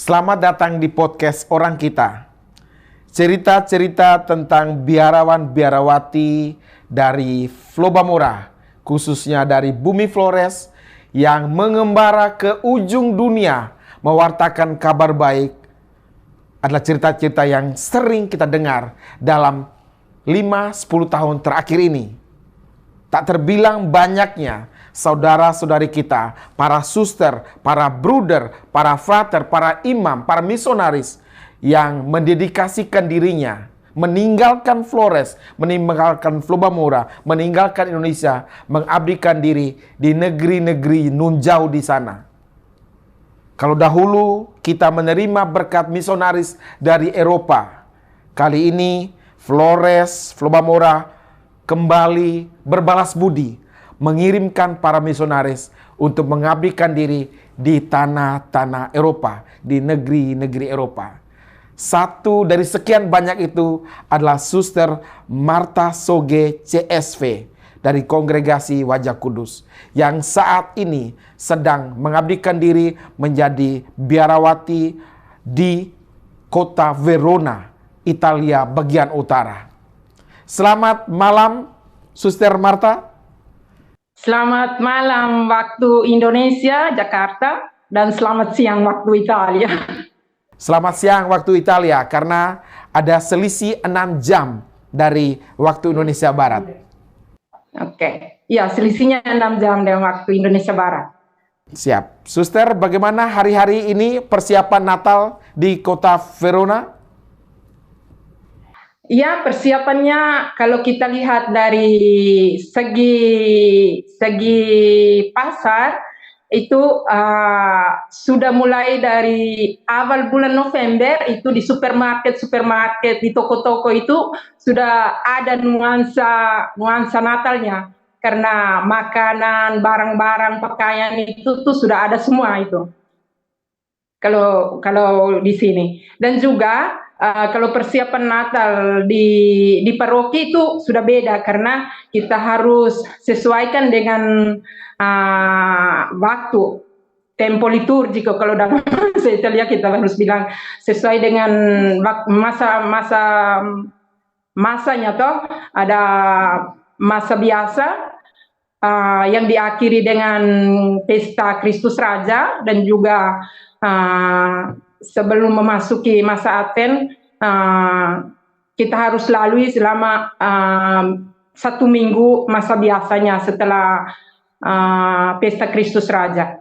Selamat datang di podcast Orang Kita. Cerita-cerita tentang biarawan-biarawati dari Flobamora, khususnya dari Bumi Flores, yang mengembara ke ujung dunia mewartakan kabar baik, adalah cerita-cerita yang sering kita dengar dalam 5-10 tahun terakhir ini. Tak terbilang banyaknya saudara-saudari kita, para suster, para bruder, para frater, para imam, para misionaris yang mendedikasikan dirinya, meninggalkan Flores, meninggalkan Flobamora, meninggalkan Indonesia, mengabdikan diri di negeri-negeri nun jauh di sana. Kalau dahulu kita menerima berkat misionaris dari Eropa, kali ini Flores, Flobamora kembali berbalas budi, mengirimkan para misionaris untuk mengabdikan diri di tanah-tanah Eropa, di negeri-negeri Eropa. Satu dari sekian banyak itu adalah Suster Marta Soge CSV dari Kongregasi Wajah Kudus, yang saat ini sedang mengabdikan diri menjadi biarawati di kota Verona, Italia bagian utara. Selamat malam, Suster Marta. Selamat malam waktu Indonesia, Jakarta, dan selamat siang waktu Italia. Selamat siang waktu Italia, karena ada selisih 6 jam dari waktu Indonesia Barat. Oke, ya selisihnya 6 jam dengan waktu Indonesia Barat. Siap. Suster, bagaimana hari-hari ini persiapan Natal di kota Verona? Ya, persiapannya kalau kita lihat dari segi pasar itu sudah mulai dari awal bulan November itu di supermarket, di toko-toko itu sudah ada nuansa Natalnya, karena makanan, barang-barang, pakaian itu tuh sudah ada semua itu. Kalau di sini, dan juga kalau persiapan Natal di paroki itu sudah beda, karena kita harus sesuaikan dengan waktu tempo liturgi. Kalau dalam bahasa Italia kita harus bilang sesuai dengan masanya, toh ada masa biasa yang diakhiri dengan pesta Kristus Raja, dan juga sebelum memasuki masa Advent kita harus lalui selama 1 minggu masa biasanya setelah pesta Kristus Raja.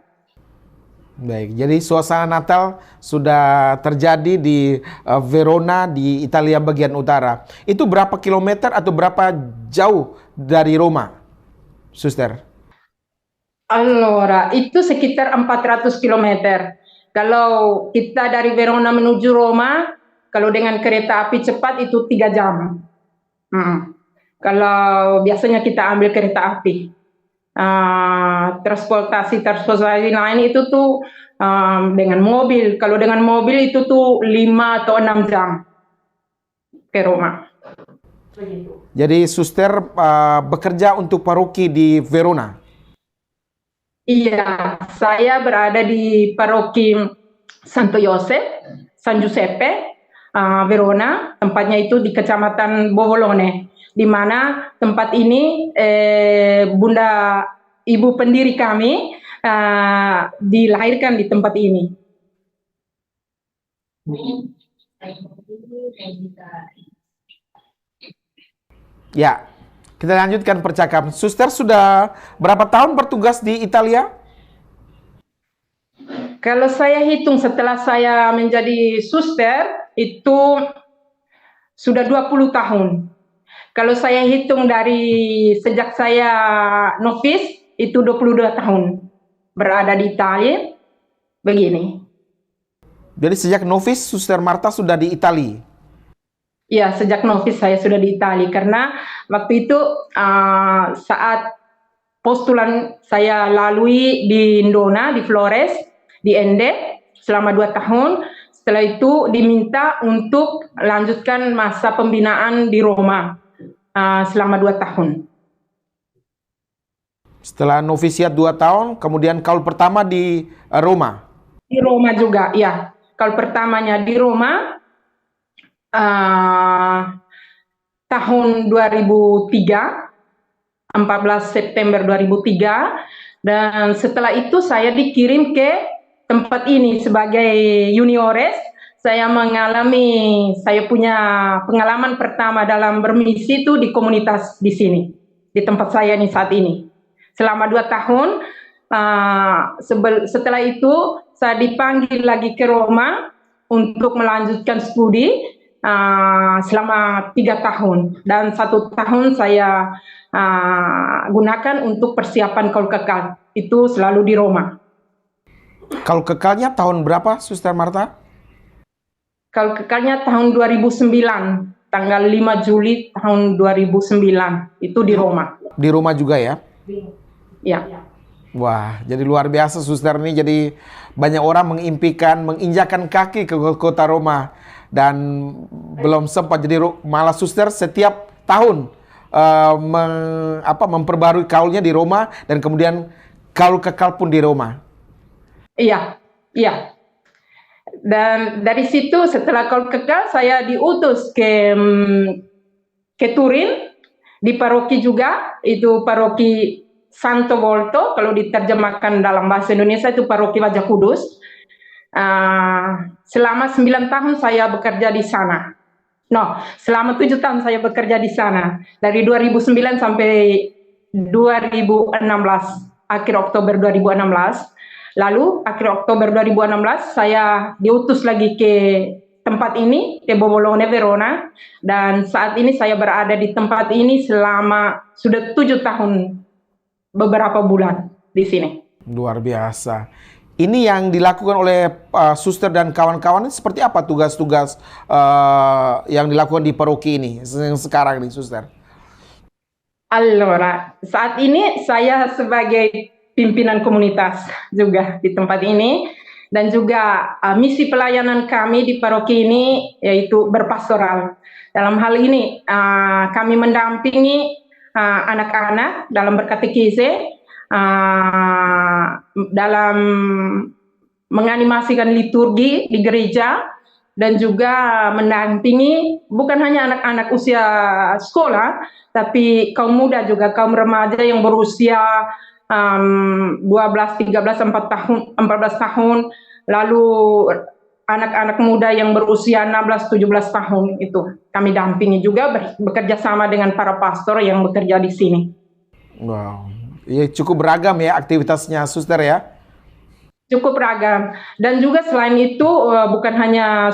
Baik, jadi suasana Natal sudah terjadi di Verona di Italia bagian utara. Itu berapa kilometer atau berapa jauh dari Roma, Suster? Allora, itu sekitar 400 kilometer. Kalau kita dari Verona menuju Roma, kalau dengan kereta api cepat itu 3 jam. Kalau biasanya kita ambil kereta api. Transportasi lain itu tuh dengan mobil. Kalau dengan mobil itu tuh 5 atau 6 jam ke Roma. Jadi Suster bekerja untuk paroki di Verona? Iya, saya berada di paroki San Giuseppe, Verona. Tempatnya itu di Kecamatan Bovolone, di mana tempat ini Bunda Ibu pendiri kami dilahirkan di tempat ini. Ya, kita lanjutkan percakapan. Suster sudah berapa tahun bertugas di Italia? Kalau saya hitung setelah saya menjadi suster itu sudah 20 tahun. Kalau saya hitung dari sejak saya novis itu 22 tahun berada di Italia begini. Jadi sejak novis Suster Marta sudah di Italia? Ya, sejak novis saya sudah di Italia, karena waktu itu saat postulan saya lalui di Ndona, di Flores, di Ende selama 2 tahun. Setelah itu diminta untuk lanjutkan masa pembinaan di Roma selama 2 tahun. Setelah novisiat 2 tahun, kemudian kaul pertama di Roma? Di Roma juga, ya. Kalau pertamanya di Roma tahun 2003, 14 September 2003, dan setelah itu saya dikirim ke tempat ini sebagai juniores. Saya punya pengalaman pertama dalam bermisi itu di komunitas di sini, di tempat saya nih saat ini. Selama 2 tahun, setelah itu saya dipanggil lagi ke Roma untuk melanjutkan studi selama 3 tahun. Dan 1 tahun saya gunakan untuk persiapan Kaul Kekal. Itu selalu di Roma. Kaul Kekalnya tahun berapa, Suster Martha? Kaul Kekalnya tahun 2009, tanggal 5 Juli tahun 2009, itu di Roma. Di Roma juga ya? Ya. Wah, jadi luar biasa Suster nih. Jadi banyak orang menginjakan kaki ke kota Roma dan belum sempat. Jadi malah Suster setiap tahun memperbarui kaulnya di Roma dan kemudian Kaul Kekal pun di Roma. Iya, iya. Dan dari situ setelah Kaul Kekal saya diutus ke Turin, di paroki juga, itu paroki Santo Volto, kalau diterjemahkan dalam bahasa Indonesia itu paroki Wajah Kudus. Selama 9 tahun saya bekerja di sana. Selama 7 tahun saya bekerja di sana. Dari 2009 sampai 2016, akhir Oktober 2016. Lalu akhir Oktober 2016 saya diutus lagi ke tempat ini, ke Bobolone, Verona. Dan saat ini saya berada di tempat ini selama sudah 7 tahun, beberapa bulan di sini. Luar biasa. Ini yang dilakukan oleh Suster dan kawan-kawan seperti apa tugas-tugas yang dilakukan di paroki ini sekarang nih, Suster? Allora, saat ini saya sebagai pimpinan komunitas juga di tempat ini, dan juga misi pelayanan kami di paroki ini yaitu berpastoral. Dalam hal ini kami mendampingi anak-anak dalam berkatekese, dalam menganimasikan liturgi di gereja, dan juga mendampingi bukan hanya anak-anak usia sekolah, tapi kaum muda juga, kaum remaja yang berusia 12, 13, 14 tahun, lalu anak-anak muda yang berusia 16, 17 tahun itu kami dampingi juga, bekerja sama dengan para pastor yang bekerja di sini. Wow, ya, cukup beragam ya aktivitasnya, Suster ya? Cukup beragam. Dan juga selain itu bukan hanya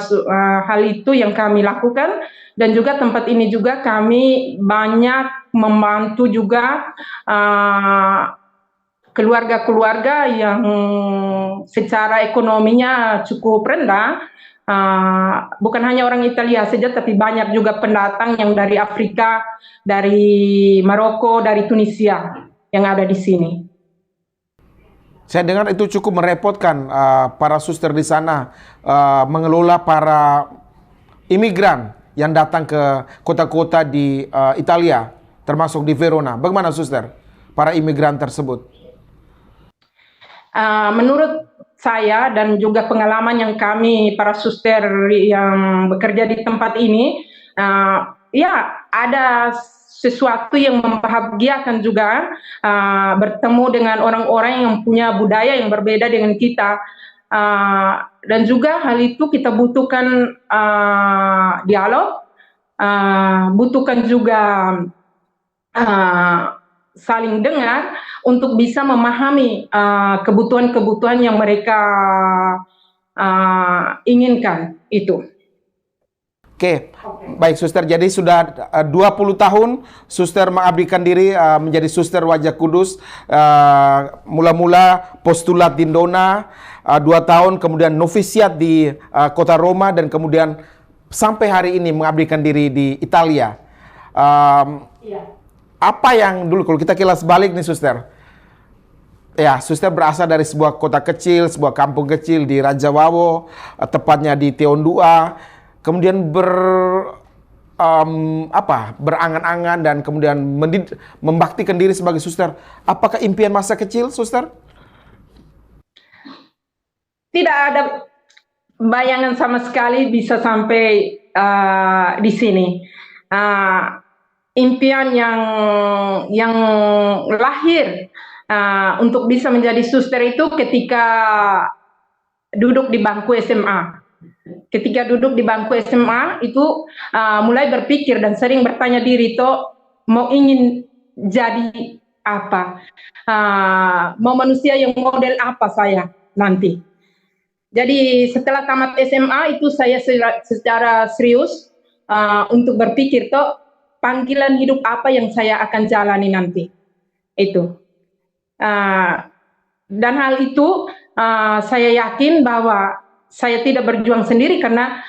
hal itu yang kami lakukan, dan juga tempat ini juga kami banyak membantu juga keluarga-keluarga yang secara ekonominya cukup rendah. Bukan hanya orang Italia saja, tapi banyak juga pendatang yang dari Afrika, dari Maroko, dari Tunisia yang ada di sini. Saya dengar itu cukup merepotkan para suster di sana mengelola para imigran yang datang ke kota-kota di Italia, termasuk di Verona. Bagaimana, Suster, para imigran tersebut? Menurut saya dan juga pengalaman yang kami para suster yang bekerja di tempat ini, ya ada sesuatu yang membahagiakan juga, bertemu dengan orang-orang yang punya budaya yang berbeda dengan kita, dan juga hal itu kita butuhkan dialog, butuhkan juga saling dengar untuk bisa memahami kebutuhan-kebutuhan yang mereka inginkan itu. Oke, baik Suster. Jadi sudah 20 tahun Suster mengabdikan diri menjadi Suster Wajah Kudus. Mula-mula postulat di Dona 2 tahun, kemudian novisiat di kota Roma, dan kemudian sampai hari ini mengabdikan diri di Italia. Apa yang dulu, kalau kita kilas balik nih Suster, ya, Suster berasal dari sebuah kota kecil, sebuah kampung kecil di Raja Wawo, tepatnya di Teondua. Kemudian berangan-angan dan kemudian membaktikan diri sebagai suster. Apakah impian masa kecil, Suster? Tidak ada bayangan sama sekali bisa sampai di sini. Uh, Impian yang lahir untuk bisa menjadi suster itu ketika duduk di bangku SMA. Ketika duduk di bangku SMA itu mulai berpikir dan sering bertanya diri, toh mau ingin jadi apa? Mau manusia yang model apa saya nanti? Jadi setelah tamat SMA itu saya secara serius untuk berpikir, toh panggilan hidup apa yang saya akan jalani nanti. Itu. Dan hal itu saya yakin bahwa saya tidak berjuang sendiri, karena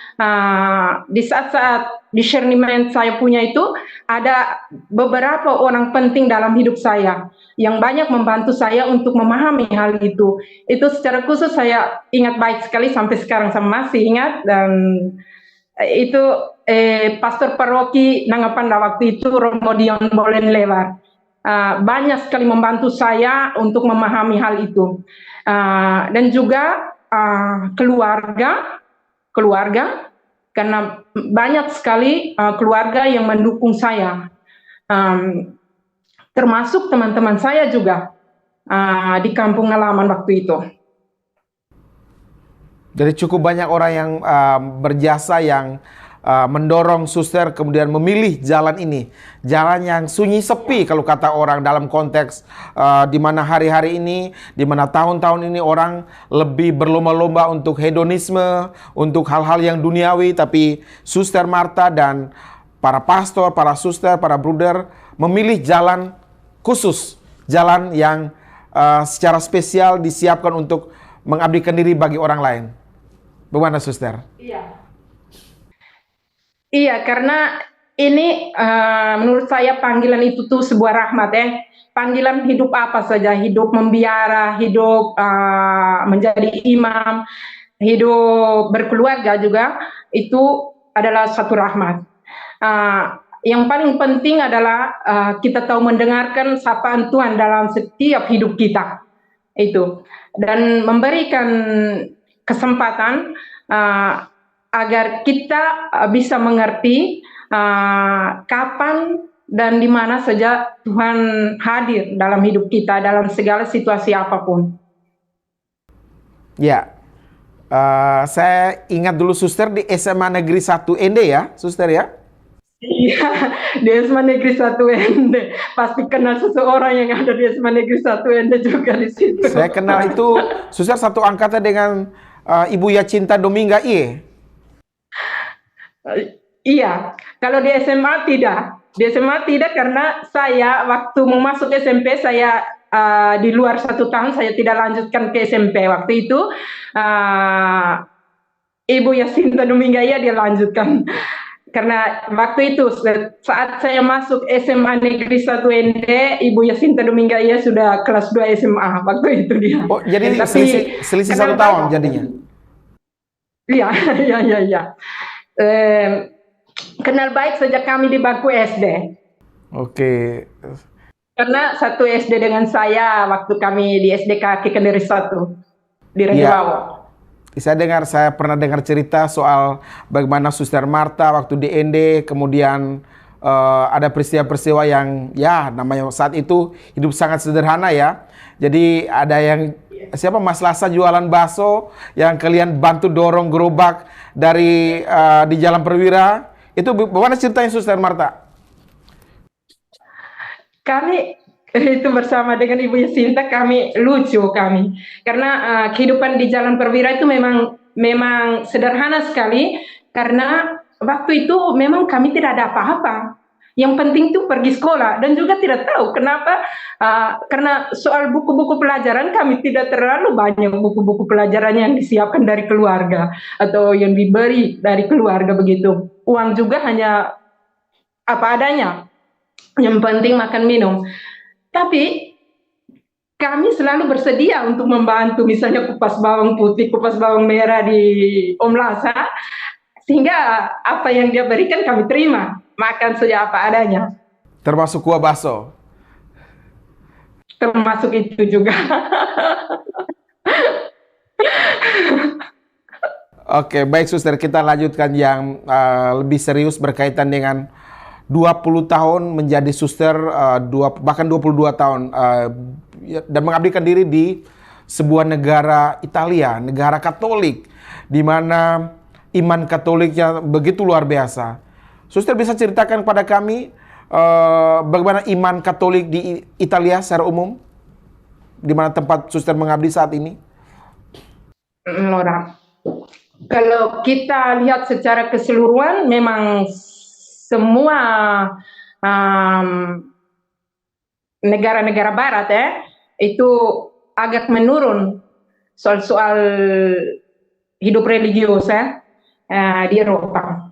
di saat-saat discernment saya punya itu ada beberapa orang penting dalam hidup saya yang banyak membantu saya untuk memahami hal itu. Itu secara khusus saya ingat baik sekali sampai sekarang, saya masih ingat. Dan itu pastor paroki Nangapanda waktu itu, Romo Dion Bolen Lewar, banyak sekali membantu saya untuk memahami hal itu. Dan juga keluarga, karena banyak sekali keluarga yang mendukung saya, termasuk teman-teman saya juga di kampung halaman waktu itu. Jadi cukup banyak orang yang berjasa, yang mendorong suster kemudian memilih jalan ini, jalan yang sunyi sepi kalau kata orang, dalam konteks di mana hari-hari ini, di mana tahun-tahun ini orang lebih berlomba-lomba untuk hedonisme, untuk hal-hal yang duniawi. Tapi Suster Martha dan para pastor, para suster, para bruder memilih jalan khusus, jalan yang secara spesial disiapkan untuk mengabdikan diri bagi orang lain. Bagaimana, Suster? Iya, karena ini menurut saya panggilan itu tuh sebuah rahmat ya. Panggilan hidup apa saja, hidup membiara, hidup menjadi imam, hidup berkeluarga juga, itu adalah satu rahmat. Yang paling penting adalah kita tahu mendengarkan sapaan Tuhan dalam setiap hidup kita. Itu. Dan memberikan kesempatan agar kita bisa mengerti kapan dan di mana saja Tuhan hadir dalam hidup kita, dalam segala situasi apapun. Ya, saya ingat dulu Suster di SMA Negeri 1 ND ya, Suster ya? Iya, di SMA Negeri 1 ND. Pasti kenal seseorang yang ada di SMA Negeri 1 ND juga di situ. Saya kenal itu, Suster satu angkatan dengan Ibu Yacinta Dominga Iye. Iya, kalau di SMA tidak. Di SMA tidak, karena saya waktu mau masuk SMP saya di luar 1 tahun, saya tidak lanjutkan ke SMP. Waktu itu Ibu Yacinta Domingaya dia lanjutkan. Karena waktu itu saat saya masuk SMA Negeri 1 ND, Ibu Yacinta Domingaya sudah kelas 2 SMA waktu itu dia. Oh, jadi selisih 1 tahun jadinya. Iya, iya. Kenal baik sejak kami di bangku SD. Oke. Karena satu SD dengan saya waktu kami di SDK Kendari 1 di Rajawawo. Saya pernah dengar cerita soal bagaimana Suster Martha waktu di ND, kemudian ada peristiwa-peristiwa yang ya namanya saat itu hidup sangat sederhana ya. Jadi ada yang Mas Lasa jualan bakso yang kalian bantu dorong gerobak dari di Jalan Perwira. Itu bagaimana ceritanya, Suster Martha? Kami itu bersama dengan Ibu Yacinta, kami lucu karena kehidupan di Jalan Perwira itu memang sederhana sekali, karena waktu itu memang kami tidak ada apa-apa. Yang penting itu pergi sekolah, dan juga tidak tahu kenapa, karena soal buku-buku pelajaran kami tidak terlalu banyak buku-buku pelajaran yang disiapkan dari keluarga atau yang diberi dari keluarga begitu. Uang juga hanya apa adanya, yang penting makan minum. Tapi kami selalu bersedia untuk membantu, misalnya kupas bawang putih, kupas bawang merah di Om Lasa, sehingga apa yang dia berikan kami terima, makan saja apa adanya. Termasuk kuah bakso? Termasuk itu juga. Oke, baik Suster, kita lanjutkan yang lebih serius berkaitan dengan 20 tahun menjadi suster, bahkan 22 tahun dan mengabdikan diri di sebuah negara Italia, negara Katolik, di mana iman Katoliknya begitu luar biasa. Suster bisa ceritakan kepada kami bagaimana iman Katolik di Italia secara umum, di mana tempat suster mengabdi saat ini? Laura, kalau kita lihat secara keseluruhan, memang semua negara-negara Barat itu agak menurun soal hidup religius di Eropa.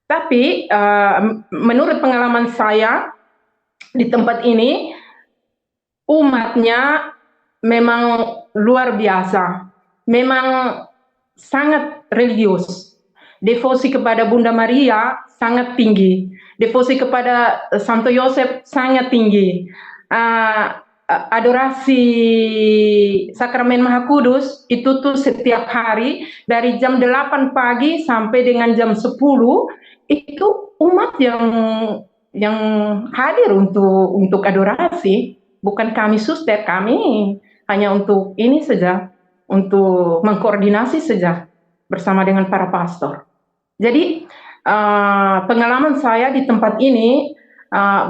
Tapi menurut pengalaman saya di tempat ini, umatnya memang luar biasa, memang sangat religius. Devosi kepada Bunda Maria sangat tinggi, devosi kepada Santo Yosef sangat tinggi. Adorasi Sakramen Maha Kudus itu tuh setiap hari dari jam 8 pagi sampai dengan jam 10 itu umat yang hadir untuk adorasi. Bukan kami suster, kami hanya untuk ini saja, untuk mengkoordinasi saja bersama dengan para pastor. Jadi pengalaman saya di tempat ini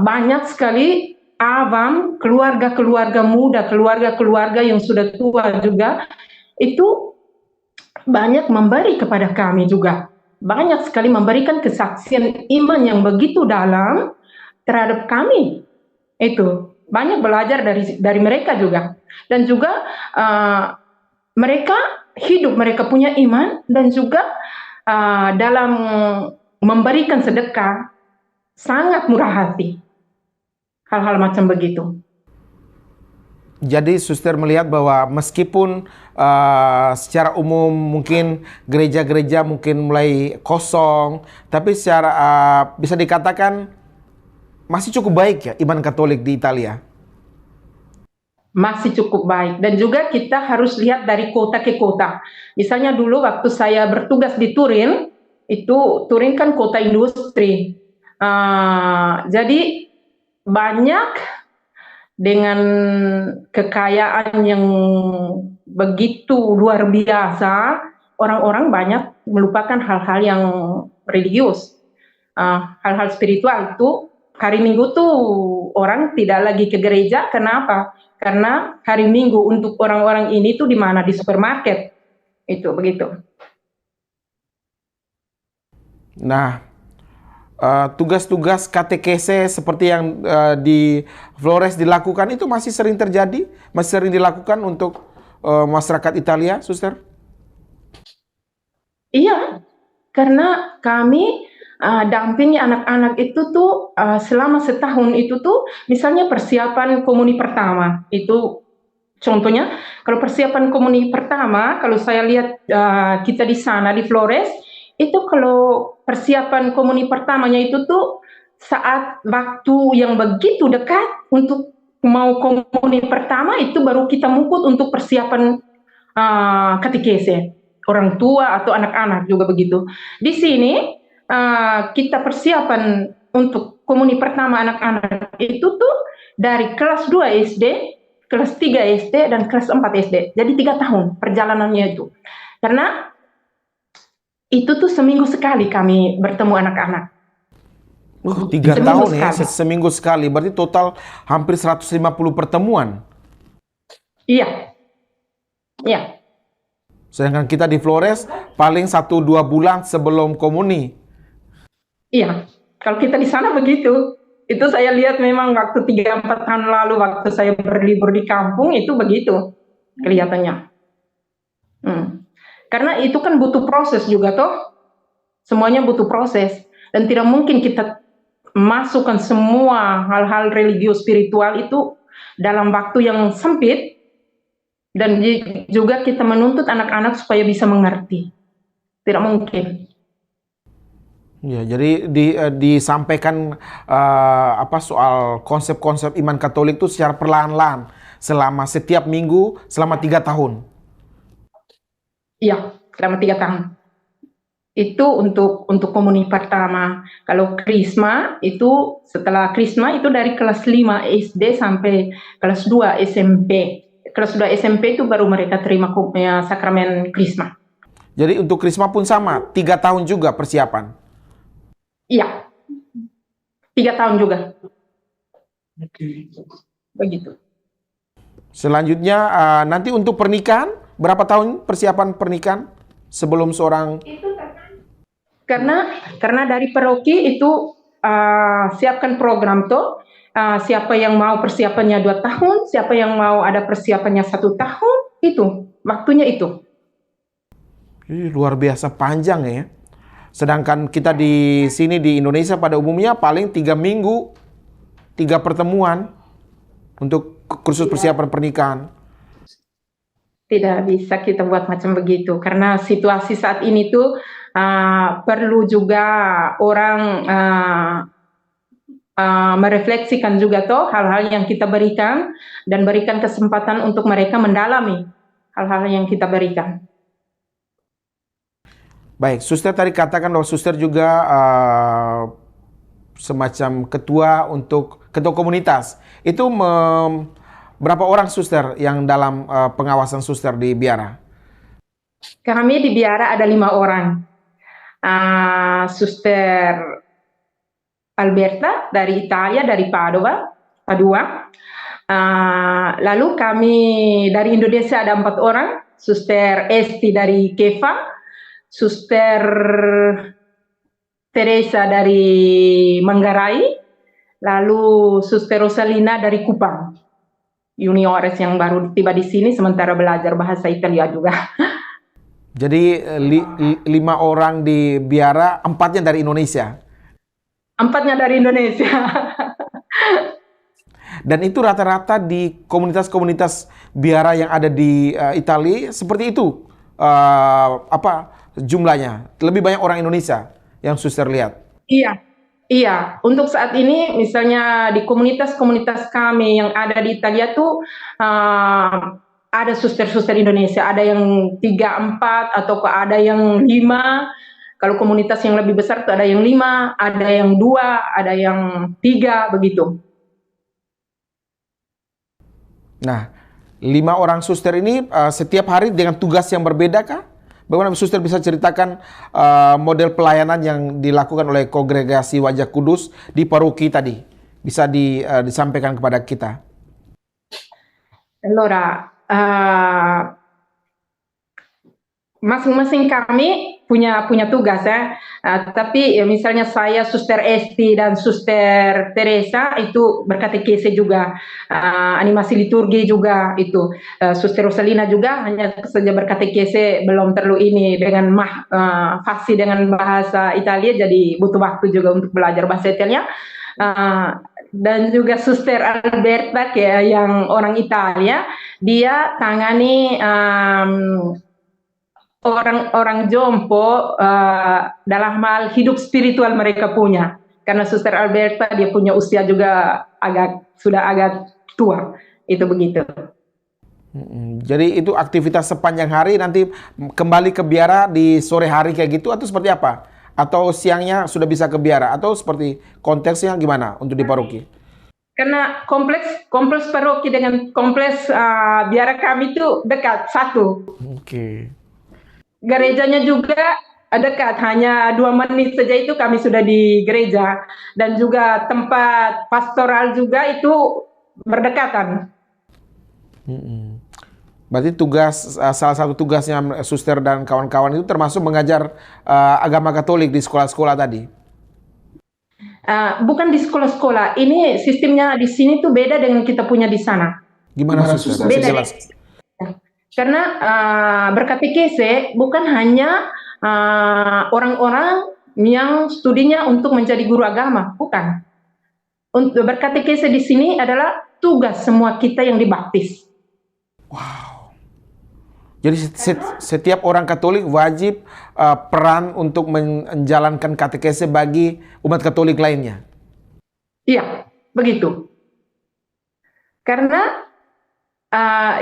banyak sekali awam, keluarga-keluarga muda, keluarga-keluarga yang sudah tua juga, itu banyak memberi kepada kami juga. Banyak sekali memberikan kesaksian iman yang begitu dalam terhadap kami. Itu banyak belajar dari mereka juga. Dan juga mereka hidup, mereka punya iman, dan juga dalam memberikan sedekah sangat murah hati. Hal-hal macam begitu. Jadi suster melihat bahwa meskipun secara umum mungkin gereja-gereja mungkin mulai kosong, tapi secara bisa dikatakan masih cukup baik ya iman Katolik di Italia. Masih cukup baik, dan juga kita harus lihat dari kota ke kota. Misalnya dulu waktu saya bertugas di Turin, itu Turin kan kota industri. Jadi banyak dengan kekayaan yang begitu luar biasa, orang-orang banyak melupakan hal-hal yang religius, hal-hal spiritual. Itu hari Minggu tuh orang tidak lagi ke gereja. Kenapa? Karena hari Minggu untuk orang-orang ini tuh di mana? Di supermarket. Itu begitu. Nah, tugas-tugas katekese seperti yang di Flores dilakukan itu masih sering terjadi, masih sering dilakukan untuk masyarakat Italia, suster? Iya, karena kami dampingi anak-anak itu tuh selama setahun itu tuh, misalnya persiapan komuni pertama itu contohnya. Kalau persiapan komuni pertama, kalau saya lihat kita di sana di Flores itu, kalau persiapan komuni pertamanya itu tuh saat waktu yang begitu dekat untuk mau komuni pertama, itu baru kita mukut untuk persiapan katekese orang tua atau anak-anak juga begitu. Di sini kita persiapan untuk komuni pertama anak-anak itu tuh dari kelas 2 SD, kelas 3 SD, dan kelas 4 SD. Jadi 3 tahun perjalanannya itu. Karena itu tuh seminggu sekali kami bertemu anak-anak. 3 tahun ya, seminggu sekali. Berarti total hampir 150 pertemuan. Iya. Iya. Sedangkan kita di Flores paling 1-2 bulan sebelum komuni. Iya. Kalau kita di sana begitu. Itu saya lihat memang waktu 3-4 tahun lalu waktu saya berlibur di kampung itu begitu kelihatannya. Karena itu kan butuh proses juga toh. Semuanya butuh proses. Dan tidak mungkin kita masukkan semua hal-hal religius spiritual itu dalam waktu yang sempit. Dan juga kita menuntut anak-anak supaya bisa mengerti. Tidak mungkin. Ya, jadi disampaikan soal konsep-konsep iman Katolik itu secara perlahan-lahan selama setiap minggu selama 3 tahun. Iya, selama 3 tahun. Itu untuk komuni pertama. Kalau Krisma itu setelah Krisma itu dari kelas 5 SD sampai kelas 2 SMP. Kelas 2 SMP itu baru mereka terima sakramen Krisma. Jadi untuk Krisma pun sama, 3 tahun juga persiapan. Iya, 3 tahun juga. Begitu. Selanjutnya nanti untuk pernikahan, berapa tahun persiapan pernikahan sebelum seorang? Karena dari paroki itu siapkan program tuh. Siapa yang mau persiapannya 2 tahun, siapa yang mau ada persiapannya 1 tahun, itu waktunya itu. Luar biasa panjang ya. Sedangkan kita di sini di Indonesia pada umumnya paling 3 minggu, 3 pertemuan untuk kursus persiapan pernikahan. Tidak bisa kita buat macam begitu karena situasi saat ini tuh perlu juga orang merefleksikan juga toh hal-hal yang kita berikan dan berikan kesempatan untuk mereka mendalami hal-hal yang kita berikan. Baik, suster tadi katakan bahwa suster juga semacam ketua untuk ketua komunitas. Itu berapa orang suster yang dalam pengawasan suster di Biara? Kami di Biara ada 5 orang. Suster Alberta dari Italia, dari Padua. Lalu kami dari Indonesia ada 4 orang. Suster Esti dari Kefa, Suster Teresa dari Manggarai, lalu Suster Rosalina dari Kupang. Juniores yang baru tiba di sini sementara belajar bahasa Italia juga. Jadi 5 orang di Biara, 4-nya dari Indonesia. 4-nya dari Indonesia. Dan itu rata-rata di komunitas-komunitas Biara yang ada di Italia seperti itu. Apa jumlahnya? Lebih banyak orang Indonesia yang suster lihat. Iya. Untuk saat ini misalnya di komunitas-komunitas kami yang ada di Italia tuh ada suster-suster Indonesia, ada yang 3, 4 atau ada yang 5. Kalau komunitas yang lebih besar tuh ada yang 5, ada yang 2, ada yang 3 begitu. Nah, 5 orang suster ini setiap hari dengan tugas yang berbeda kah? Bagaimana suster bisa ceritakan model pelayanan yang dilakukan oleh Kongregasi Wajah Kudus di paroki tadi? Bisa disampaikan kepada kita. Allora, masing-masing kami punya tugas ya. Tapi misalnya saya Suster Esti dan Suster Teresa itu berkatekese juga, animasi liturgi juga itu. Suster Rosalina juga hanya saja berkatekese, belum terlalu ini dengan fasih dengan bahasa Italia, jadi butuh waktu juga untuk belajar bahasa Italia. Dan juga Suster Alberta yang orang Italia, dia tangani orang-orang jompo dalam hal hidup spiritual mereka punya. Karena Suster Alberta dia punya usia juga sudah agak tua, itu begitu. Jadi itu aktivitas sepanjang hari, nanti kembali ke biara di sore hari kayak gitu atau seperti apa? Atau siangnya sudah bisa ke biara atau seperti konteksnya gimana untuk di paroki? Karena kompleks paroki dengan kompleks biara kami itu dekat satu. Oke. Gerejanya juga dekat, hanya 2 menit saja itu kami sudah di gereja, dan juga tempat pastoral juga itu berdekatan. Berarti salah satu tugasnya suster dan kawan-kawan itu termasuk mengajar agama Katolik di sekolah-sekolah tadi. Bukan di sekolah-sekolah, ini sistemnya di sini tuh beda dengan kita punya di sana. Gimana suster? Beda. Jelas. Karena berkatekese bukan hanya orang-orang yang studinya untuk menjadi guru agama, bukan. Untuk berkatekese di sini adalah tugas semua kita yang dibaptis. Wow. Jadi setiap orang Katolik wajib peran untuk menjalankan katekese bagi umat Katolik lainnya. Iya, begitu. Karena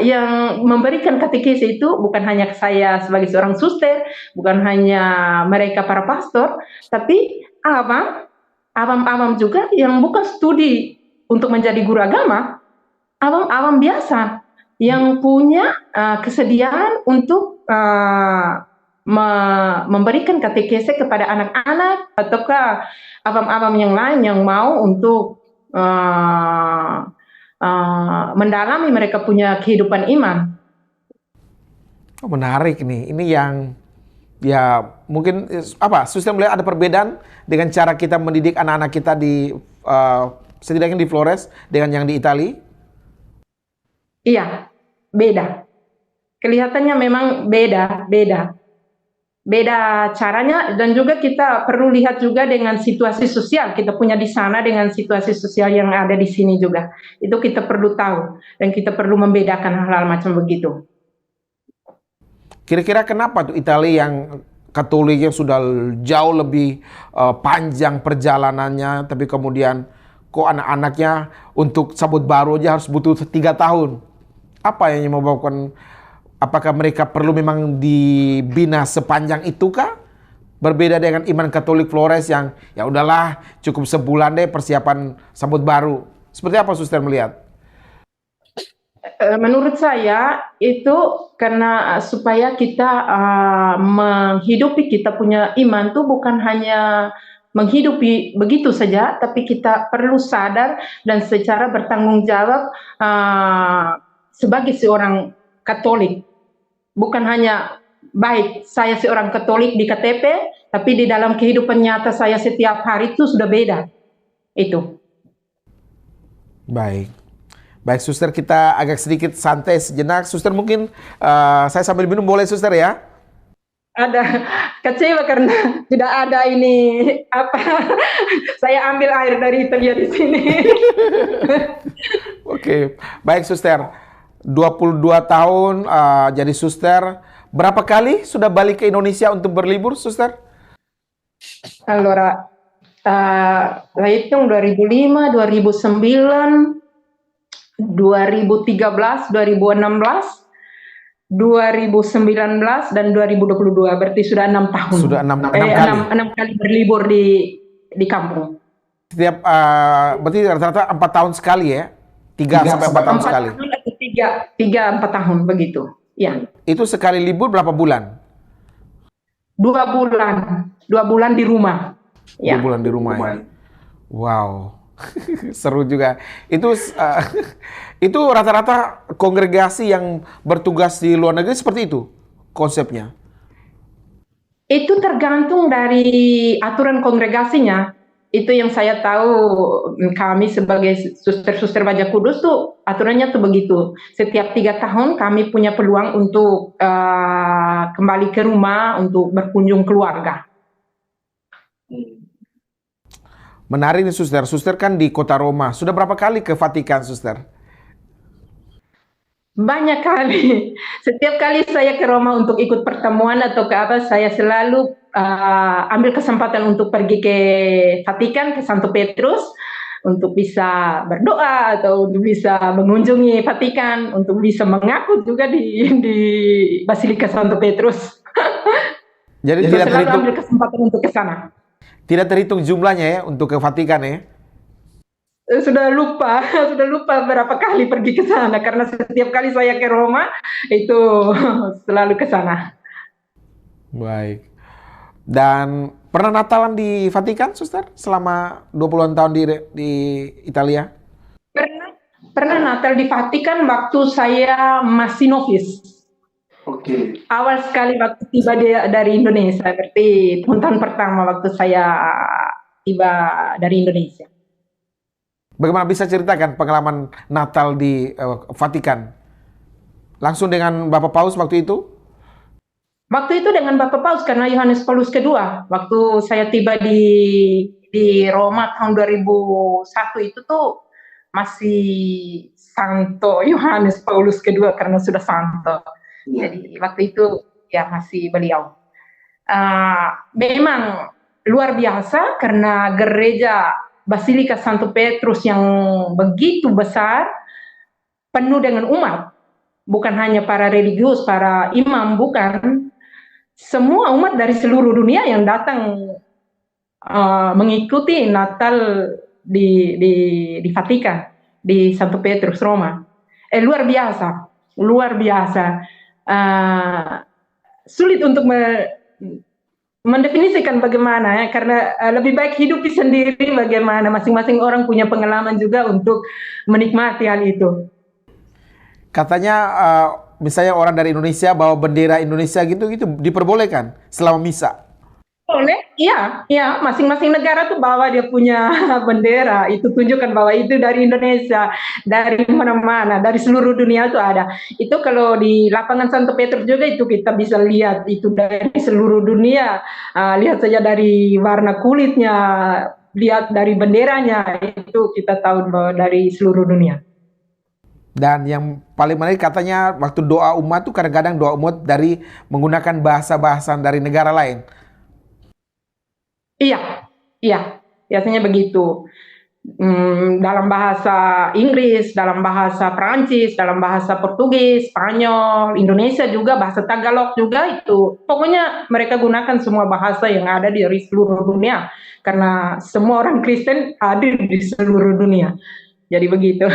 yang memberikan katekesi itu bukan hanya saya sebagai seorang suster, bukan hanya mereka para pastor, tapi awam juga yang bukan studi untuk menjadi guru agama, awam biasa yang punya kesediaan untuk memberikan katekese kepada anak-anak ataukah awam-awam yang lain yang mau untuk mendalami mereka punya kehidupan iman. Oh, menarik nih. Ini yang ya mungkin Suster melihat ada perbedaan dengan cara kita mendidik anak-anak kita di setidaknya di Flores dengan yang di Italia? Iya, beda. Kelihatannya memang beda caranya, dan juga kita perlu lihat juga dengan situasi sosial kita punya di sana dengan situasi sosial yang ada di sini juga. Itu kita perlu tahu dan kita perlu membedakan hal-hal macam begitu. Kira-kira kenapa tuh Italia yang Katoliknya sudah jauh lebih panjang perjalanannya, tapi kemudian kok anak-anaknya untuk sambut baru aja harus butuh 3 tahun? Apa yang menyebabkan? Apakah mereka perlu memang dibina sepanjang itu kah? Berbeda dengan iman Katolik Flores yang ya udahlah cukup sebulan deh persiapan sambut baru. Seperti apa Suster melihat? Menurut saya itu karena supaya kita menghidupi kita punya iman tuh bukan hanya menghidupi begitu saja, tapi kita perlu sadar dan secara bertanggung jawab sebagai seorang Katolik. Bukan hanya baik saya seorang Katolik di KTP, tapi di dalam kehidupan nyata saya setiap hari itu sudah beda. Itu. Baik. Baik Suster, kita agak sedikit santai sejenak. Suster mungkin saya sambil minum boleh Suster ya? Ada kecewa karena tidak ada ini saya ambil air dari Italia di sini. Oke, baik Suster. 22 tahun jadi suster. Berapa kali sudah balik ke Indonesia untuk berlibur, Suster? Allora, saya hitung 2005, 2009, 2013, 2016, 2019, dan 2022. Berarti sudah 6 tahun. Sudah 6 kali. 6 kali berlibur di kampung. Setiap berarti rata-rata 4 tahun sekali ya? 3 sampai 4 tahun sekali. 3-4 tahun begitu. Ya. Itu sekali libur berapa bulan? 2 bulan. 2 bulan di rumah. 2 bulan di rumah ya. Wow. Seru juga. Itu rata-rata kongregasi yang bertugas di luar negeri seperti itu konsepnya. Itu tergantung dari aturan kongregasinya. Itu yang saya tahu, kami sebagai suster-suster Baja Kudus tuh aturannya tuh begitu. Setiap 3 tahun kami punya peluang untuk kembali ke rumah untuk berkunjung keluarga. Menarik nih Suster. Suster kan di kota Roma. Sudah berapa kali ke Vatikan, Suster? Banyak kali. Setiap kali saya ke Roma untuk ikut pertemuan atau ke apa, saya selalu ambil kesempatan untuk pergi ke Vatikan, ke Santo Petrus, untuk bisa berdoa atau untuk bisa mengunjungi Vatikan, untuk bisa mengaku juga di Basilika Santo Petrus. Jadi tidak selalu terhitung, ambil kesempatan untuk ke sana. tidak terhitung jumlahnya ya untuk ke Vatikan ya? Sudah lupa berapa kali pergi ke sana karena setiap kali saya ke Roma itu selalu ke sana. Baik. Dan pernah Natalan di Vatikan, Suster, selama 20-an tahun di Italia? Pernah Natal di Vatikan waktu saya masih novis. Oke. Awal sekali waktu tiba dari Indonesia, berarti tahun pertama waktu saya tiba dari Indonesia. Bagaimana bisa ceritakan pengalaman Natal di Vatikan? Langsung dengan Bapak Paus waktu itu? Waktu itu dengan Bapak Paus karena Yohanes Paulus kedua. Waktu saya tiba di Roma tahun 2001 itu tuh masih Santo Yohanes Paulus kedua karena sudah santo. Jadi waktu itu ya masih beliau. Memang luar biasa karena gereja Basilika Santo Petrus yang begitu besar, penuh dengan umat. bukan hanya para religius, para imam, bukan. Semua umat dari seluruh dunia yang datang mengikuti Natal di Vatikan, di Santo Petrus Roma. Luar biasa, luar biasa. Sulit untuk mendefinisikan bagaimana ya, karena lebih baik hidupi sendiri bagaimana. Masing-masing orang punya pengalaman juga untuk menikmati hal itu. Katanya misalnya orang dari Indonesia bawa bendera Indonesia gitu diperbolehkan selama misa. Boleh, iya, iya. Masing-masing negara tuh bawa dia punya bendera. Itu tunjukkan bahwa itu dari Indonesia, dari mana-mana, dari seluruh dunia itu ada. Itu kalau di lapangan Santo Petrus juga itu kita bisa lihat itu dari seluruh dunia. Lihat saja dari warna kulitnya, lihat dari benderanya, itu kita tahu bahwa dari seluruh dunia. Dan yang paling menarik katanya waktu doa umat tuh kadang-kadang doa umat dari menggunakan bahasa-bahasa dari negara lain. Iya, iya, biasanya begitu. Dalam bahasa Inggris, dalam bahasa Perancis, dalam bahasa Portugis, Spanyol, Indonesia juga, bahasa Tagalog juga itu. Pokoknya mereka gunakan semua bahasa yang ada di seluruh dunia. Karena semua orang Kristen hadir di seluruh dunia. Jadi begitu.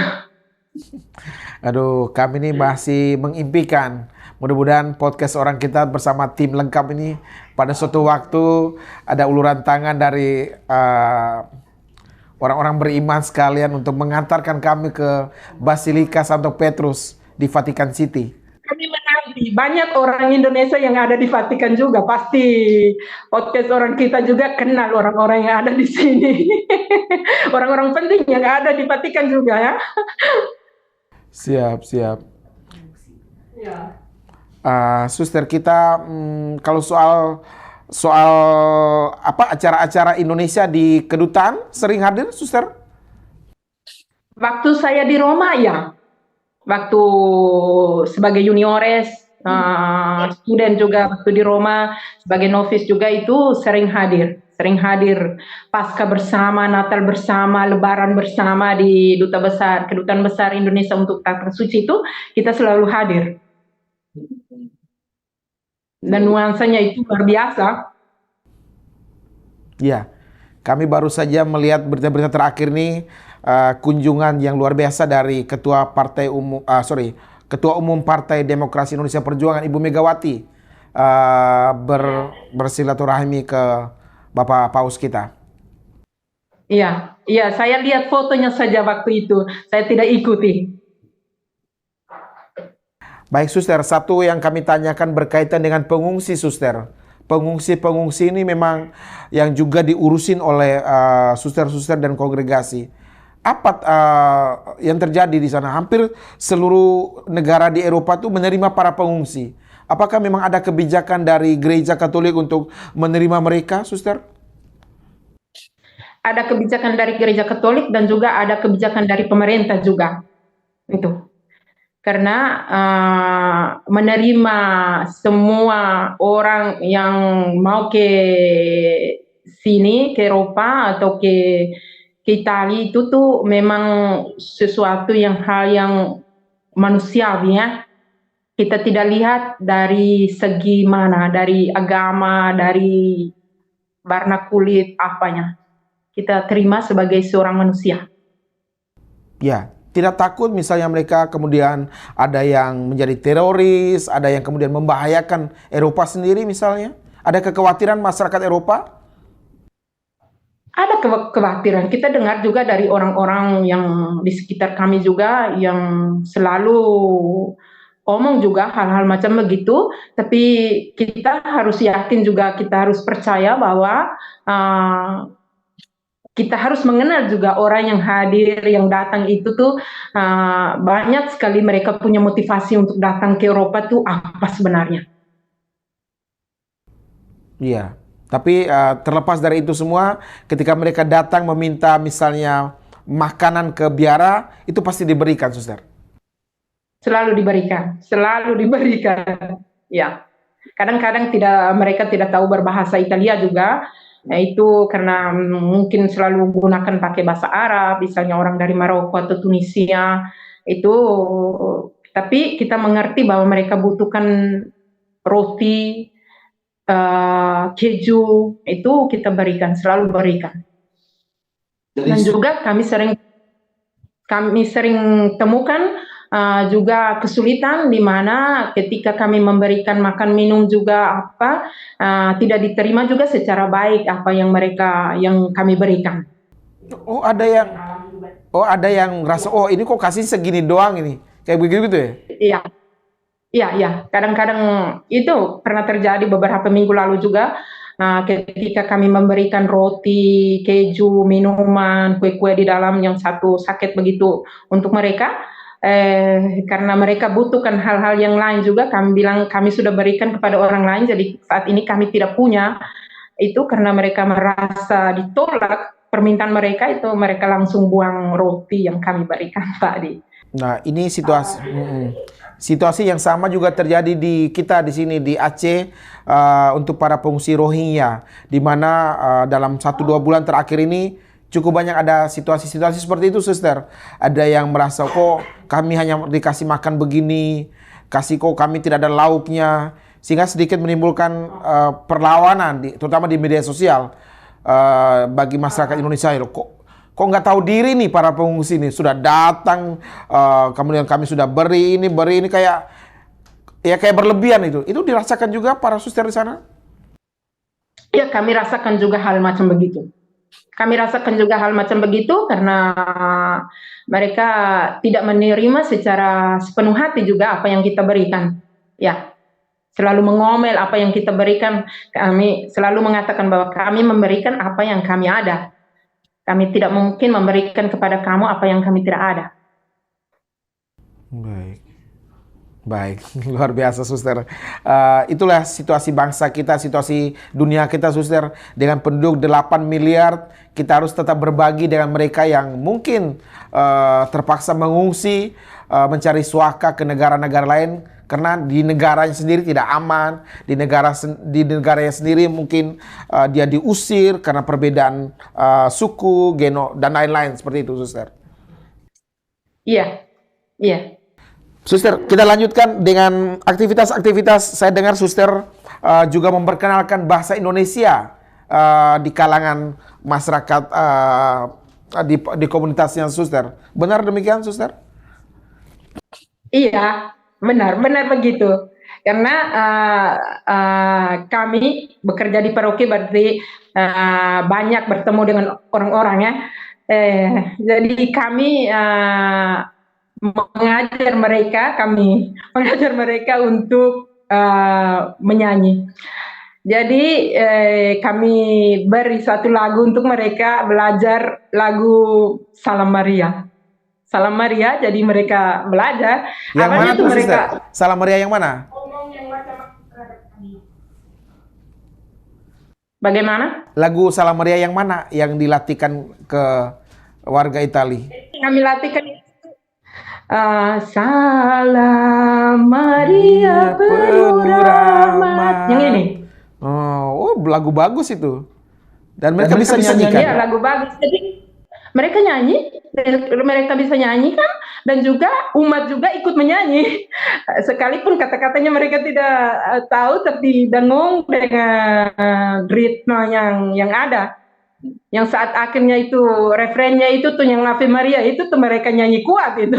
Aduh, kami ini masih mengimpikan. Mudah-mudahan podcast orang kita bersama tim lengkap ini pada suatu waktu ada uluran tangan dari orang-orang beriman sekalian untuk mengantarkan kami ke Basilika Santo Petrus di Vatikan City. Kami menanti banyak orang Indonesia yang ada di Vatikan juga. Pasti podcast orang kita juga kenal orang-orang yang ada di sini. Orang-orang penting yang ada di Vatikan juga ya. Siap, siap. Ya. Suster kita kalau soal apa acara-acara Indonesia di kedutaan sering hadir, Suster? Waktu saya di Roma ya, waktu sebagai juniores, student juga waktu di Roma sebagai novice juga itu sering hadir. Sering hadir Pasca bersama, Natal bersama, Lebaran bersama di Kedutaan Besar Indonesia untuk Tata Suci itu kita selalu hadir. Dan nuansanya itu luar biasa. Ya, kami baru saja melihat berita-berita terakhir nih kunjungan yang luar biasa dari Ketua Umum Partai Demokrasi Indonesia Perjuangan Ibu Megawati bersilaturahmi ke Bapak Paus kita. Iya, iya, saya lihat fotonya saja waktu itu. Saya tidak ikuti. Baik, Suster, satu yang kami tanyakan berkaitan dengan pengungsi, Suster. Pengungsi-pengungsi ini memang yang juga diurusin oleh suster-suster dan kongregasi. Apa yang terjadi di sana? Hampir seluruh negara di Eropa itu menerima para pengungsi. Apakah memang ada kebijakan dari Gereja Katolik untuk menerima mereka, Suster? Ada kebijakan dari Gereja Katolik dan juga ada kebijakan dari pemerintah juga. Itu. Karena menerima semua orang yang mau ke sini, ke Eropa atau ke Italia itu tuh memang sesuatu hal yang manusiawi ya. Kita tidak lihat dari segi mana, dari agama, dari warna kulit, apanya. Kita terima sebagai seorang manusia. Ya, tidak takut misalnya mereka kemudian ada yang menjadi teroris, ada yang kemudian membahayakan Eropa sendiri misalnya? Ada kekhawatiran masyarakat Eropa? Ada kekhawatiran. Kita dengar juga dari orang-orang yang di sekitar kami juga yang selalu omong juga hal-hal macam begitu, tapi kita harus yakin juga, kita harus percaya bahwa kita harus mengenal juga orang yang hadir, yang datang itu tuh banyak sekali mereka punya motivasi untuk datang ke Eropa tuh apa sebenarnya. Iya, tapi terlepas dari itu semua, ketika mereka datang meminta misalnya makanan ke biara, itu pasti diberikan, Suster? Selalu diberikan, ya. Kadang-kadang mereka tidak tahu berbahasa Italia juga, itu karena mungkin selalu menggunakan pakai bahasa Arab, misalnya orang dari Maroko atau Tunisia, itu Tapi kita mengerti bahwa mereka butuhkan roti, keju, itu kita berikan, selalu berikan. Dan juga kami sering temukan juga kesulitan di mana ketika kami memberikan makan minum juga tidak diterima juga secara baik apa yang kami berikan. Oh, ada yang ngerasa, oh ini kok kasih segini doang ini. Kayak begitu gitu ya? Iya, iya, iya. Kadang-kadang itu pernah terjadi beberapa minggu lalu juga ketika kami memberikan roti, keju, minuman, kue-kue di dalam yang satu saket begitu untuk mereka. Karena mereka butuhkan hal-hal yang lain juga, kami bilang kami sudah berikan kepada orang lain, jadi saat ini kami tidak punya. Itu karena mereka merasa ditolak permintaan mereka, itu mereka langsung buang roti yang kami berikan tadi. Nah, ini situasi yang sama juga terjadi di kita di sini di Aceh untuk para pengungsi Rohingya, di mana dalam 1-2 bulan terakhir ini cukup banyak ada situasi-situasi seperti itu, Suster. Ada yang merasa kok kami hanya dikasih makan begini, kok kami tidak ada lauknya, sehingga sedikit menimbulkan perlawanan, terutama di media sosial bagi masyarakat Indonesia. Kok nggak tahu diri nih para pengungsi ini sudah datang, kemudian kami sudah beri ini kayak berlebihan itu. Itu dirasakan juga para suster di sana? Ya, kami rasakan juga hal macam begitu. Kami rasakan juga hal macam begitu karena mereka tidak menerima secara sepenuh hati juga apa yang kita berikan. Ya, selalu mengomel apa yang kita berikan. Kami selalu mengatakan bahwa kami memberikan apa yang kami ada. Kami tidak mungkin memberikan kepada kamu apa yang kami tidak ada. Baik, luar biasa, Suster. Itulah situasi bangsa kita, situasi dunia kita, Suster. Dengan penduduk 8 miliar, kita harus tetap berbagi dengan mereka yang mungkin terpaksa mengungsi, mencari suaka ke negara-negara lain, karena di negaranya sendiri tidak aman, di negaranya sendiri mungkin dia diusir karena perbedaan suku, geno, dan lain-lain seperti itu, Suster. Iya, iya. Suster, kita lanjutkan dengan aktivitas-aktivitas. Saya dengar Suster juga memperkenalkan bahasa Indonesia di kalangan masyarakat di komunitasnya, Suster. Benar demikian, Suster? Iya, benar begitu. Karena kami bekerja di paroki berarti banyak bertemu dengan orang-orang ya. Jadi kami mengajar mereka untuk menyanyi. Jadi kami beri suatu lagu untuk mereka belajar lagu Salam Maria. Salam Maria, jadi mereka belajar. Yang mana tuh mereka? Salam Maria yang mana? Bagaimana? Lagu Salam Maria yang mana yang dilatihkan ke warga Itali? Kami latihkan Salam Maria penuh rahmat. Yang ini. Oh, lagu bagus itu. Dan mereka bisa nyanyikan. Iya, lagu bagus. Jadi mereka bisa nyanyi kan, dan juga umat juga ikut menyanyi. Sekalipun kata-katanya mereka tidak tahu, tapi dengung dengan ritme yang ada. Yang saat akhirnya itu refrennya itu tuh yang Ave Maria itu tuh mereka nyanyi kuat itu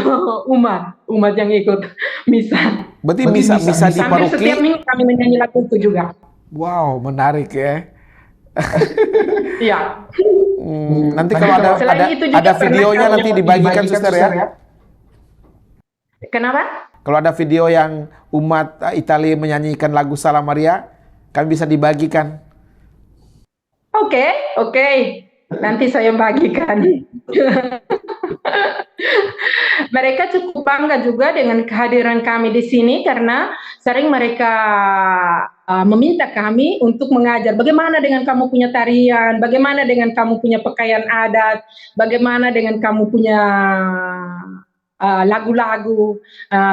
umat yang ikut misa. Berarti misa di paroki. Setiap minggu kami menyanyi lagu itu juga. Wow, menarik ya. Iya. Nanti kalau ada videonya nanti dibagikan, Suster ya. Kenapa? Kalau ada video yang umat Italia menyanyikan lagu Salam Maria, kan bisa dibagikan. Oke. Nanti saya bagikan. Mereka cukup bangga juga dengan kehadiran kami di sini karena sering mereka meminta kami untuk mengajar bagaimana dengan kamu punya tarian, bagaimana dengan kamu punya pakaian adat, bagaimana dengan kamu punya lagu-lagu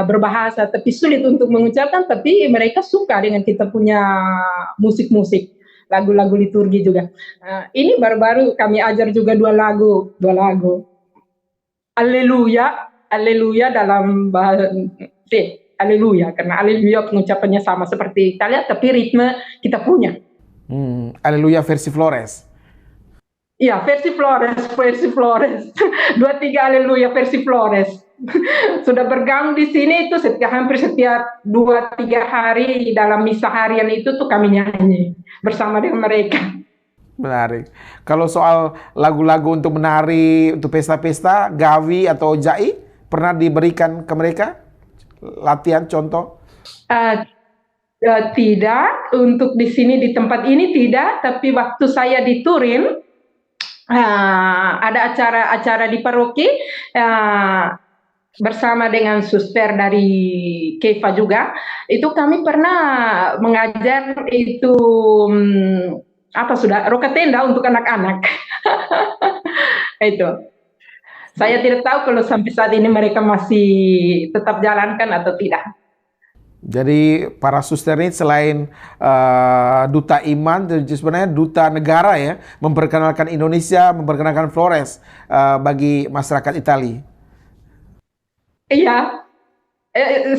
berbahasa tapi sulit untuk mengucapkan, tapi mereka suka dengan kita punya musik-musik, lagu-lagu liturgi juga. Ini baru-baru kami ajar juga dua lagu. Haleluya dalam bahasa Sì, Alleluia, karena Alleluia pengucapannya sama seperti Italia, tapi ritme kita punya. Haleluya versi Flores. Iya, versi Flores. 2, 3 Alleluia versi Flores. Sudah bergabung di sini itu hampir setiap 2, 3 hari dalam misa harian itu tuh kami nyanyi bersama dengan mereka. Menarik. Kalau soal lagu-lagu untuk menari, untuk pesta-pesta, gawi atau jai, pernah diberikan ke mereka? Latihan contoh? Uh, Tidak, untuk di sini di tempat ini tidak, tapi waktu saya di Turin, ada acara-acara di paroki, bersama dengan suster dari Kefa juga, itu kami pernah mengajar itu roka tenda untuk anak-anak. Itu. Saya tidak tahu kalau sampai saat ini mereka masih tetap jalankan atau tidak. Jadi para suster ini selain duta iman, sebenarnya duta negara ya, memperkenalkan Indonesia, memperkenalkan Flores bagi masyarakat Italia. Iya,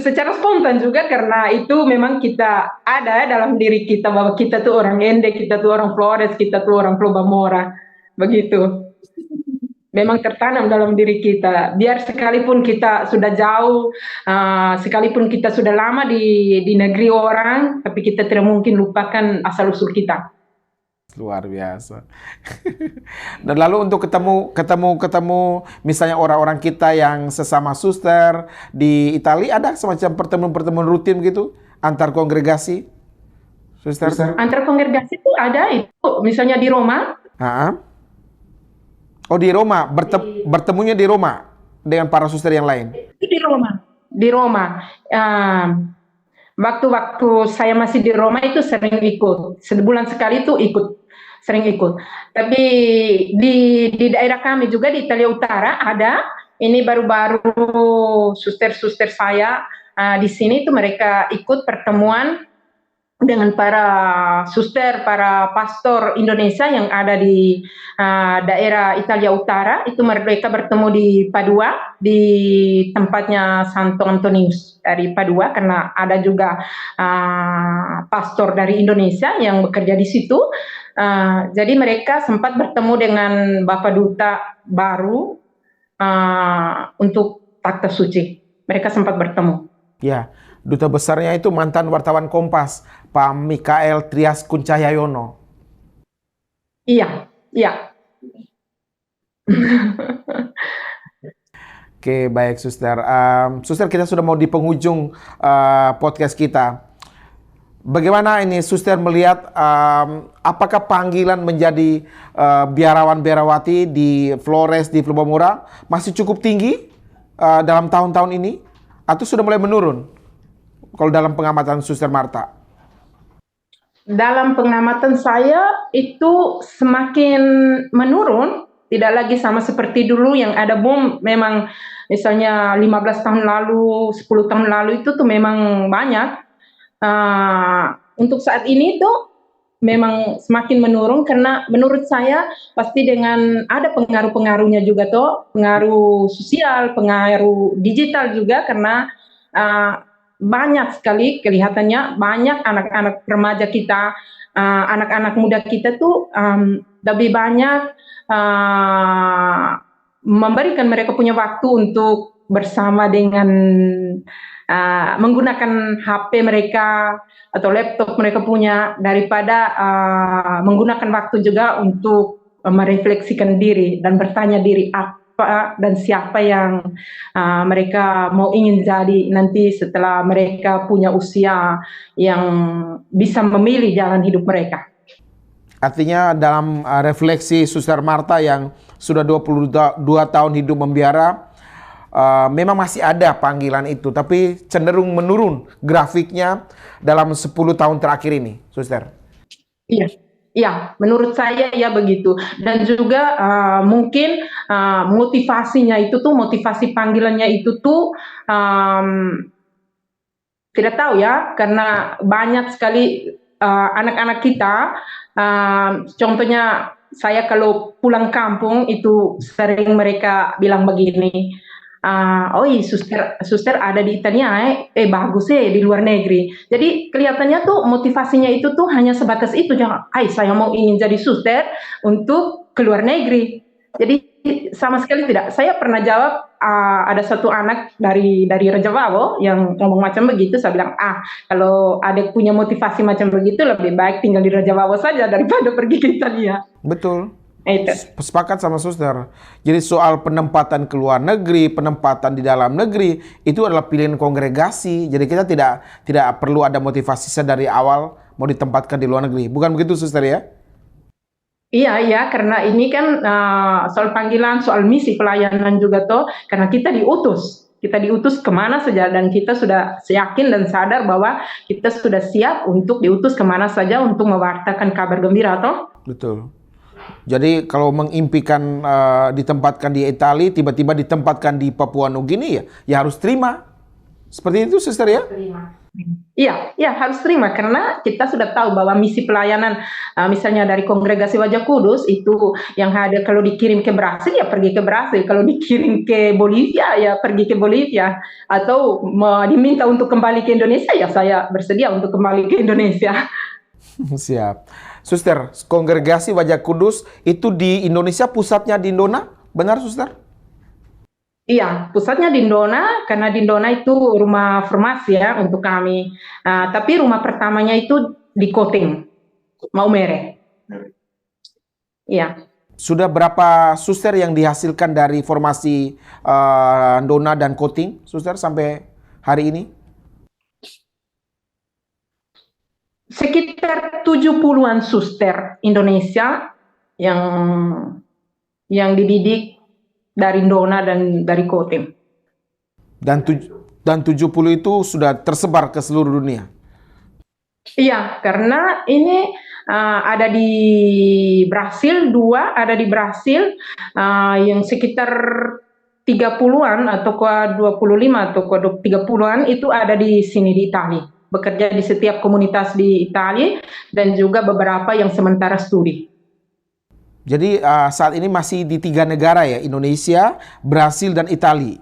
secara spontan juga karena itu memang kita ada dalam diri kita bahwa kita tuh orang Ende, kita tuh orang Flores, kita tuh orang Flobamora, begitu. Memang tertanam dalam diri kita. Biar sekalipun kita sudah jauh, sekalipun kita sudah lama di negeri orang, tapi kita tidak mungkin lupakan asal usul kita. Luar biasa. Dan lalu untuk ketemu misalnya orang-orang kita yang sesama suster di Italia, ada semacam pertemuan-pertemuan rutin gitu antar kongregasi, suster? Antar kongregasi itu ada itu, misalnya di Roma. Oh di Roma, bertemunya di Roma dengan para suster yang lain? Itu di Roma. Waktu-waktu saya masih di Roma itu sering ikut, sebulan sekali itu sering ikut. Tapi di daerah kami juga di Italia Utara ada, ini baru-baru suster-suster saya di sini itu mereka ikut pertemuan dengan para suster, para pastor Indonesia yang ada di daerah Italia Utara, itu mereka bertemu di Padua, di tempatnya Santo Antonius dari Padua, karena ada juga pastor dari Indonesia yang bekerja di situ. Jadi mereka sempat bertemu dengan Bapak Duta baru untuk Takta Suci. Mereka sempat bertemu. Ya, duta besarnya itu mantan wartawan Kompas, Pak Mikael Trias Kuncahyayono. Iya. Oke, baik suster. Suster, kita sudah mau di penghujung podcast kita. Bagaimana ini suster melihat apakah panggilan menjadi biarawan-biarawati di Flores, di Flobamora masih cukup tinggi dalam tahun-tahun ini? Atau sudah mulai menurun kalau dalam pengamatan Suster Marta? Dalam pengamatan saya itu semakin menurun, tidak lagi sama seperti dulu yang ada boom. Memang misalnya 15 tahun lalu, 10 tahun lalu itu tuh memang banyak. Untuk saat ini tuh memang semakin menurun karena menurut saya pasti dengan ada pengaruh-pengaruhnya juga tuh, pengaruh sosial, pengaruh digital juga, karena banyak sekali kelihatannya banyak anak-anak remaja kita, anak-anak muda kita tuh lebih banyak memberikan mereka punya waktu untuk bersama dengan menggunakan HP mereka atau laptop mereka punya, daripada menggunakan waktu juga untuk merefleksikan diri dan bertanya diri apa dan siapa yang mereka mau ingin jadi nanti setelah mereka punya usia yang bisa memilih jalan hidup mereka. Artinya dalam refleksi Suster Marta yang sudah 22 tahun hidup membiara, memang masih ada panggilan itu, tapi cenderung menurun grafiknya dalam 10 tahun terakhir ini, Suster. Iya, menurut saya ya begitu. Dan juga mungkin motivasinya itu tuh, motivasi panggilannya itu tuh tidak tahu ya, karena banyak sekali anak-anak kita, contohnya saya kalau pulang kampung itu sering mereka bilang begini, oh iya suster ada di Italia, bagus ya di luar negeri. Jadi kelihatannya tuh motivasinya itu tuh hanya sebatas itu, jangan, saya mau ingin jadi suster untuk ke luar negeri. Jadi sama sekali tidak. Saya pernah jawab, ada satu anak dari Raja Wabo yang ngomong macam begitu, saya bilang, kalau adek punya motivasi macam begitu, lebih baik tinggal di Raja Wabo saja daripada pergi ke Italia. Betul. Itu. Sepakat sama suster. Jadi soal penempatan ke luar negeri, penempatan di dalam negeri, itu adalah pilihan kongregasi. Jadi kita tidak perlu ada motivasi dari awal mau ditempatkan di luar negeri. Bukan begitu suster ya? Iya, karena ini kan soal panggilan, soal misi pelayanan juga toh, karena kita diutus kemana saja, dan kita sudah yakin dan sadar bahwa kita sudah siap untuk diutus kemana saja untuk mewartakan kabar gembira toh. Betul. Jadi kalau mengimpikan ditempatkan di Italia, tiba-tiba ditempatkan di Papua Nugini, ya harus terima. Seperti itu suster ya? Iya, harus terima karena kita sudah tahu bahwa misi pelayanan, misalnya dari Kongregasi Wajah Kudus itu yang ada, kalau dikirim ke Brasil ya pergi ke Brasil, kalau dikirim ke Bolivia ya pergi ke Bolivia, atau diminta untuk kembali ke Indonesia ya saya bersedia untuk kembali ke Indonesia. Siap. Suster, Kongregasi Wajah Kudus itu di Indonesia, pusatnya di Indona, benar suster? Iya, pusatnya di Indona, karena di Indona itu rumah formasi ya untuk kami. Tapi rumah pertamanya itu di Koting, Maumere. Iya. Sudah berapa suster yang dihasilkan dari formasi Indona dan Koting, suster, sampai hari ini? Sekitar 70-an suster Indonesia yang dididik dari Indona dan dari Kotim. Dan 70 itu sudah tersebar ke seluruh dunia? Iya, karena ini ada di Brasil, ada di Brasil, yang sekitar 30-an atau 25 atau 30-an itu ada di sini di Italia. Bekerja di setiap komunitas di Italia dan juga beberapa yang sementara studi. Jadi saat ini masih di 3 negara ya, Indonesia, Brasil, dan Italia.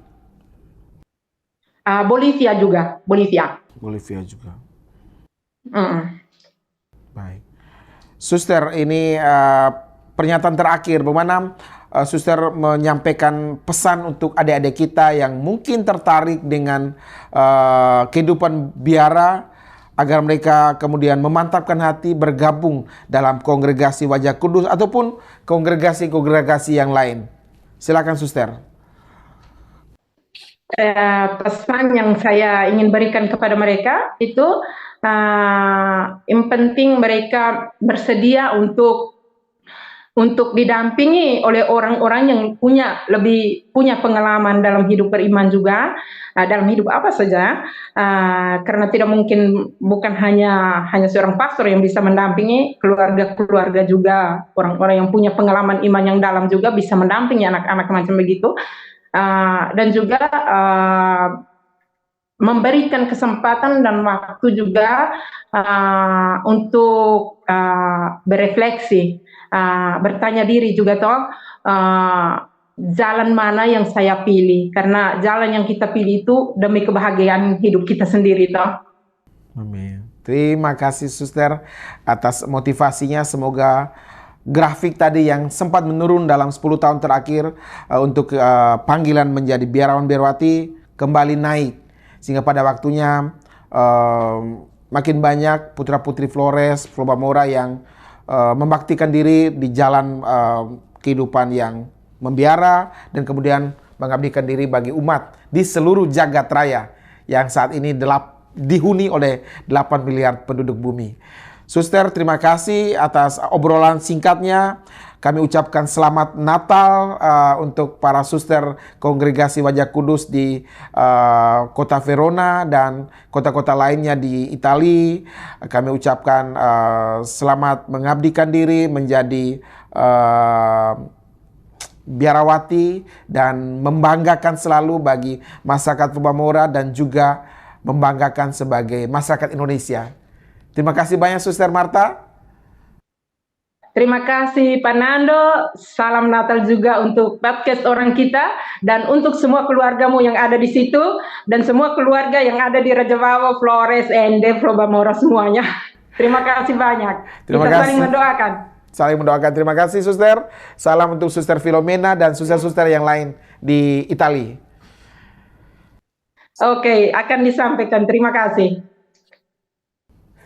Bolivia juga, Bolivia juga. Baik. Suster, ini pernyataan terakhir, bagaimana suster menyampaikan pesan untuk adik-adik kita yang mungkin tertarik dengan kehidupan biara, agar mereka kemudian memantapkan hati bergabung dalam Kongregasi Wajah Kudus ataupun kongregasi-kongregasi yang lain. Silakan suster. Pesan yang saya ingin berikan kepada mereka itu, yang penting mereka bersedia untuk didampingi oleh orang-orang yang punya pengalaman dalam hidup beriman juga, dalam hidup apa saja, karena tidak mungkin bukan hanya seorang pastor yang bisa mendampingi, keluarga juga, orang-orang yang punya pengalaman iman yang dalam juga bisa mendampingi anak-anak macam begitu, dan juga memberikan kesempatan dan waktu juga untuk berefleksi, bertanya diri juga toh, jalan mana yang saya pilih, karena jalan yang kita pilih itu demi kebahagiaan hidup kita sendiri toh. Amin. Terima kasih suster atas motivasinya. Semoga grafik tadi yang sempat menurun dalam 10 tahun terakhir untuk panggilan menjadi biarawan biarawati kembali naik, sehingga pada waktunya makin banyak putra-putri Flores, Flobamora yang membaktikan diri di jalan kehidupan yang membiara dan kemudian mengabdikan diri bagi umat di seluruh jagat raya yang saat ini dihuni oleh 8 miliar penduduk bumi. Suster, terima kasih atas obrolan singkatnya. Kami ucapkan selamat Natal untuk para suster Kongregasi Wajah Kudus di kota Verona dan kota-kota lainnya di Italia. Kami ucapkan selamat mengabdikan diri menjadi biarawati dan membanggakan selalu bagi masyarakat Flobamora dan juga membanggakan sebagai masyarakat Indonesia. Terima kasih banyak Suster Marta. Terima kasih Pak Nando. Salam Natal juga untuk podcast orang kita dan untuk semua keluargamu yang ada di situ dan semua keluarga yang ada di Raja Wawo, Flores, Ende, Flobamora semuanya. Terima kasih banyak. Terima Kita kasih. saling mendoakan. Saling mendoakan. Terima kasih Suster. Salam untuk Suster Filomena dan suster-suster yang lain di Italia. Oke, akan disampaikan. Terima kasih.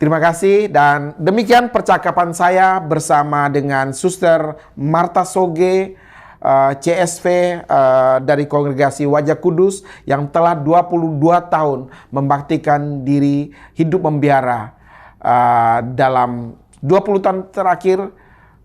Terima kasih dan demikian percakapan saya bersama dengan Suster Marta Soge, CSV dari Kongregasi Wajah Kudus yang telah 22 tahun membaktikan diri hidup membiara dalam 20 tahun terakhir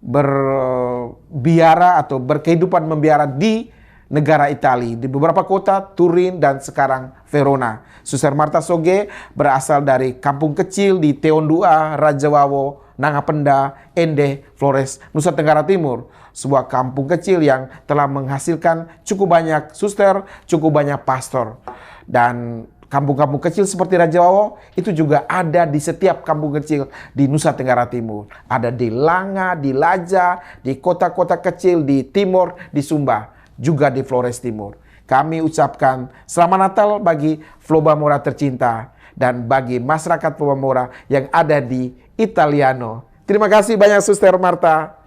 berbiara atau berkehidupan membiara di negara Italia, di beberapa kota, Turin dan sekarang Verona. Suster Marta Soge berasal dari kampung kecil di Teondua, Raja Wawo, Nangapenda, Ende, Flores, Nusa Tenggara Timur. Sebuah kampung kecil yang telah menghasilkan cukup banyak suster, cukup banyak pastor. Dan kampung-kampung kecil seperti Raja Wawo itu juga ada di setiap kampung kecil di Nusa Tenggara Timur. Ada di Langa, di Laja, di kota-kota kecil di Timur, di Sumba, juga di Flores Timur. Kami ucapkan selamat Natal bagi Flobamora tercinta dan bagi masyarakat Flobamora yang ada di Italiano. Terima kasih banyak Suster Marta.